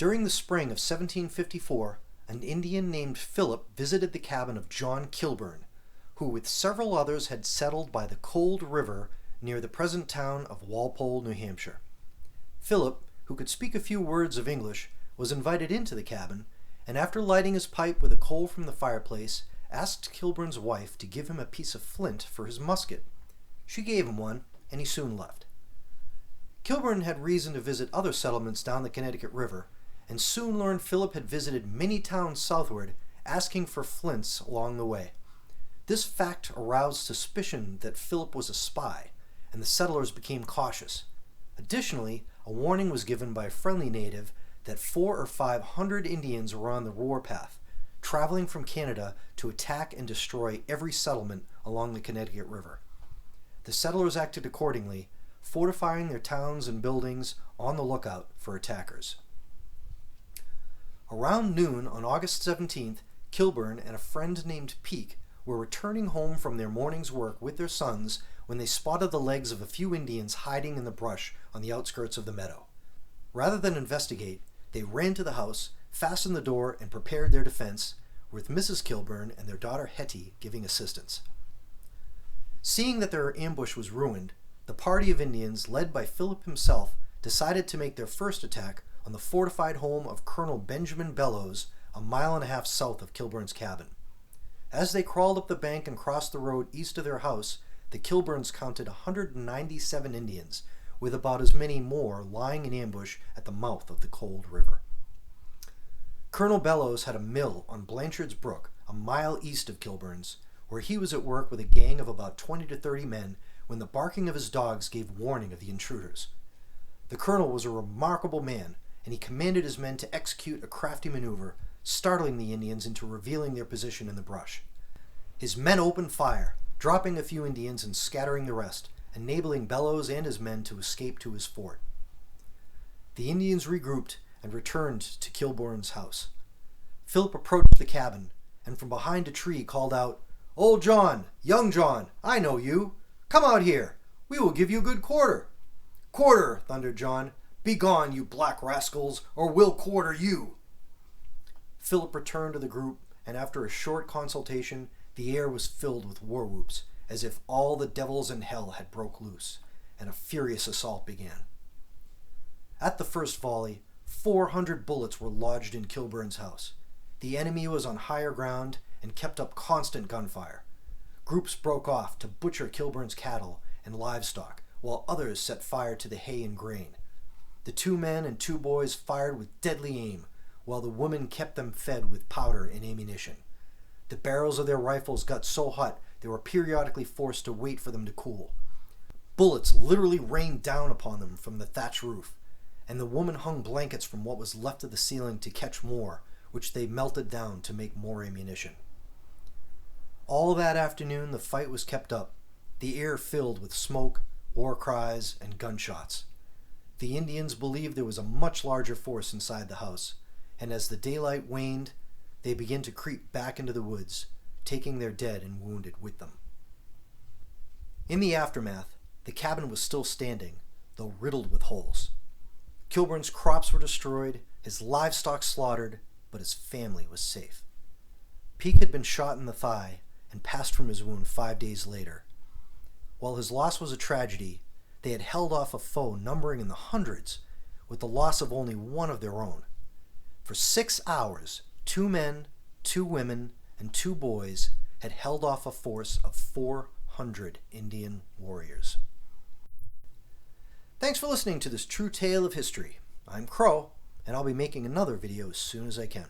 During the spring of 1754, an Indian named Philip visited the cabin of John Kilburn, who with several others had settled by the Cold River near the present town of Walpole, New Hampshire. Philip, who could speak a few words of English, was invited into the cabin, and after lighting his pipe with a coal from the fireplace, asked Kilburn's wife to give him a piece of flint for his musket. She gave him one, and he soon left. Kilburn had reason to visit other settlements down the Connecticut River, and soon learned Philip had visited many towns southward, asking for flints along the way. This fact aroused suspicion that Philip was a spy, and the settlers became cautious. Additionally, a warning was given by a friendly native that 400 or 500 Indians were on the warpath, traveling from Canada to attack and destroy every settlement along the Connecticut River. The settlers acted accordingly, fortifying their towns and buildings on the lookout for attackers. Around noon on August 17th, Kilburn and a friend named Peake were returning home from their morning's work with their sons when they spotted the legs of a few Indians hiding in the brush on the outskirts of the meadow. Rather than investigate, they ran to the house, fastened the door, and prepared their defense, with Mrs. Kilburn and their daughter Hetty giving assistance. Seeing that their ambush was ruined, the party of Indians, led by Philip himself, decided to make their first attack on the fortified home of Colonel Benjamin Bellows, a mile and a half south of Kilburn's cabin. As they crawled up the bank and crossed the road east of their house, the Kilburns counted 197 Indians, with about as many more lying in ambush at the mouth of the Cold River. Colonel Bellows had a mill on Blanchard's Brook, a mile east of Kilburn's, where he was at work with a gang of about 20 to 30 men when the barking of his dogs gave warning of the intruders. The colonel was a remarkable man, and he commanded his men to execute a crafty maneuver, startling the Indians into revealing their position in the brush. His men opened fire, dropping a few Indians and scattering the rest, enabling Bellows and his men to escape to his fort. The Indians regrouped and returned to Kilburn's house. Philip approached the cabin, and from behind a tree called out, "Old John, young John, I know you. Come out here. We will give you a good quarter." "Quarter," thundered John. "Begone, you black rascals, or we'll quarter you." Philip returned to the group, and after a short consultation, the air was filled with war whoops, as if all the devils in hell had broke loose, and a furious assault began. At the first volley, 400 bullets were lodged in Kilburn's house. The enemy was on higher ground and kept up constant gunfire. Groups broke off to butcher Kilburn's cattle and livestock, while others set fire to the hay and grain. The 2 men and 2 boys fired with deadly aim, while the women kept them fed with powder and ammunition. The barrels of their rifles got so hot they were periodically forced to wait for them to cool. Bullets literally rained down upon them from the thatch roof, and the women hung blankets from what was left of the ceiling to catch more, which they melted down to make more ammunition. All that afternoon the fight was kept up, the air filled with smoke, war cries, and gunshots. The Indians believed there was a much larger force inside the house, and as the daylight waned, they began to creep back into the woods, taking their dead and wounded with them. In the aftermath, the cabin was still standing, though riddled with holes. Kilburn's crops were destroyed, his livestock slaughtered, but his family was safe. Peake had been shot in the thigh and passed from his wound 5 days later. While his loss was a tragedy, they had held off a foe numbering in the hundreds, with the loss of only one of their own. For 6 hours, 2 men, 2 women, and 2 boys had held off a force of 400 Indian warriors. Thanks for listening to this true tale of history. I'm Crow, and I'll be making another video as soon as I can.